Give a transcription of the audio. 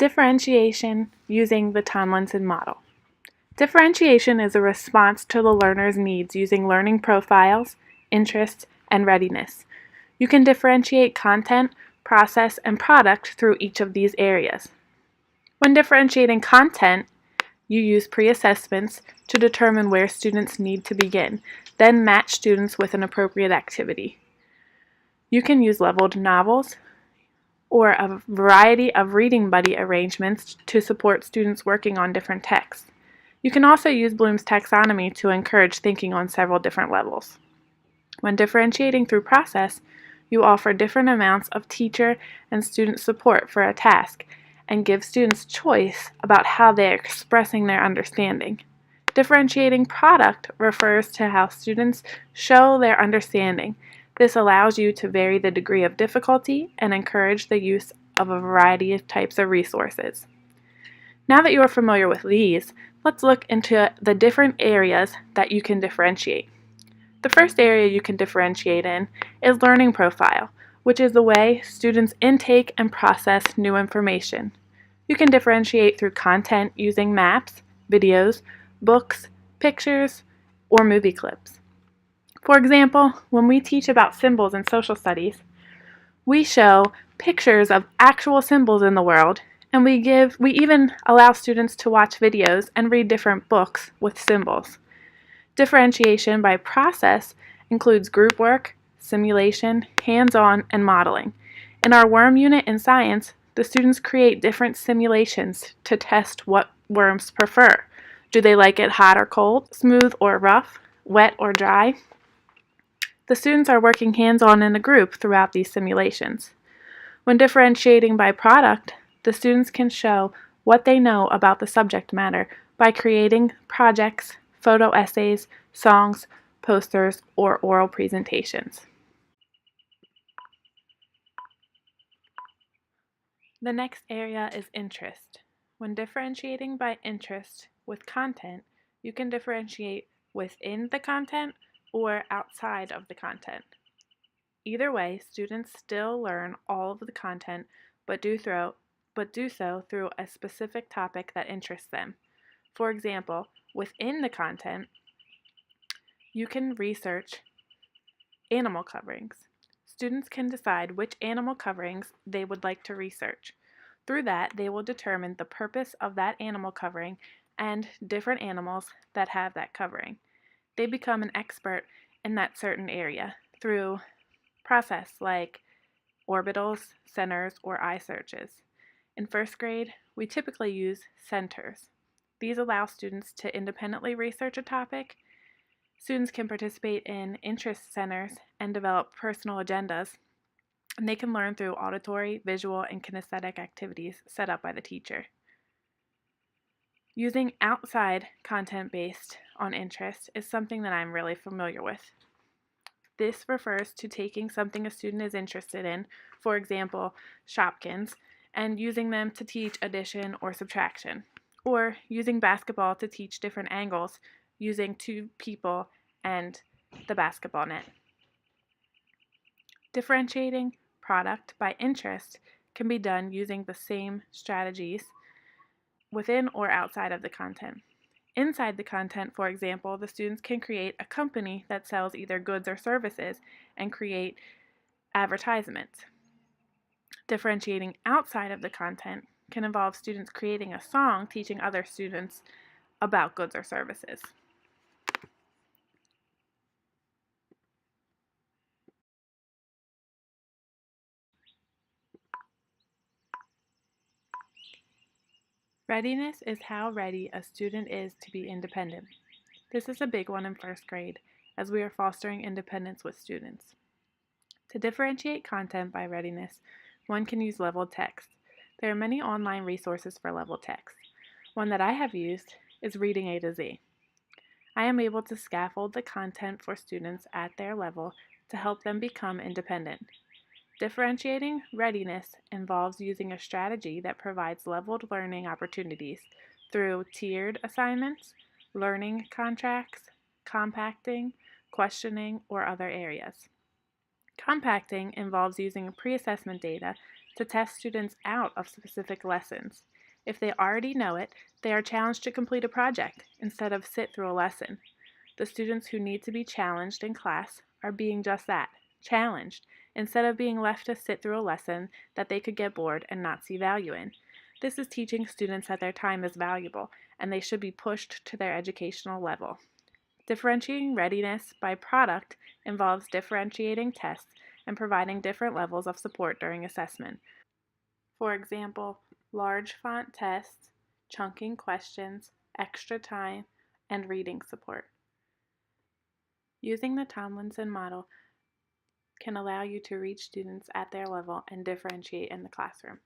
Differentiation using the Tomlinson Model. Differentiation is a response to the learner's needs using learning profiles, interests, and readiness. You can differentiate content, process, and product through each of these areas. When differentiating content, you use pre-assessments to determine where students need to begin, then match students with an appropriate activity. You can use leveled novels or a variety of reading buddy arrangements to support students working on different texts. You can also use Bloom's taxonomy to encourage thinking on several different levels. When differentiating through process, you offer different amounts of teacher and student support for a task and give students choice about how they are expressing their understanding. Differentiating product refers to how students show their understanding. This allows you to vary the degree of difficulty and encourage the use of a variety of types of resources. Now that you are familiar with these, let's look into the different areas that you can differentiate. The first area you can differentiate in is learning profile, which is the way students intake and process new information. You can differentiate through content using maps, videos, books, pictures, or movie clips. For example, when we teach about symbols in social studies, we show pictures of actual symbols in the world, and we even allow students to watch videos and read different books with symbols. Differentiation by process includes group work, simulation, hands-on, and modeling. In our worm unit in science, the students create different simulations to test what worms prefer. Do they like it hot or cold, smooth or rough, wet or dry? The students are working hands-on in a group throughout these simulations. When differentiating by product, the students can show what they know about the subject matter by creating projects, photo essays, songs, posters, or oral presentations. The next area is interest. When differentiating by interest with content, you can differentiate within the content or outside of the content. Either way, students still learn all of the content, but do so through a specific topic that interests them. For example, within the content, you can research animal coverings. Students can decide which animal coverings they would like to research. Through that, they will determine the purpose of that animal covering and different animals that have that covering. They become an expert in that certain area through process like orbitals, centers, or eye searches. In first grade, we typically use centers. These allow students to independently research a topic. Students can participate in interest centers and develop personal agendas, and they can learn through auditory, visual, and kinesthetic activities set up by the teacher. Using outside content based on interest is something that I'm really familiar with. This refers to taking something a student is interested in, for example, Shopkins, and using them to teach addition or subtraction, or using basketball to teach different angles using two people and the basketball net. Differentiating product by interest can be done using the same strategies within or outside of the content. Inside the content, for example, the students can create a company that sells either goods or services and create advertisements. Differentiating outside of the content can involve students creating a song teaching other students about goods or services. Readiness is how ready a student is to be independent. This is a big one in first grade, as we are fostering independence with students. To differentiate content by readiness, one can use leveled text. There are many online resources for leveled text. One that I have used is Reading A to Z. I am able to scaffold the content for students at their level to help them become independent. Differentiating readiness involves using a strategy that provides leveled learning opportunities through tiered assignments, learning contracts, compacting, questioning, or other areas. Compacting involves using pre-assessment data to test students out of specific lessons. If they already know it, they are challenged to complete a project instead of sit through a lesson. The students who need to be challenged in class are being just that, challenged, instead of being left to sit through a lesson that they could get bored and not see value in. This is teaching students that their time is valuable and they should be pushed to their educational level. Differentiating readiness by product involves differentiating tests and providing different levels of support during assessment. For example, large font tests, chunking questions, extra time, and reading support. Using the Tomlinson Model can allow you to reach students at their level and differentiate in the classroom.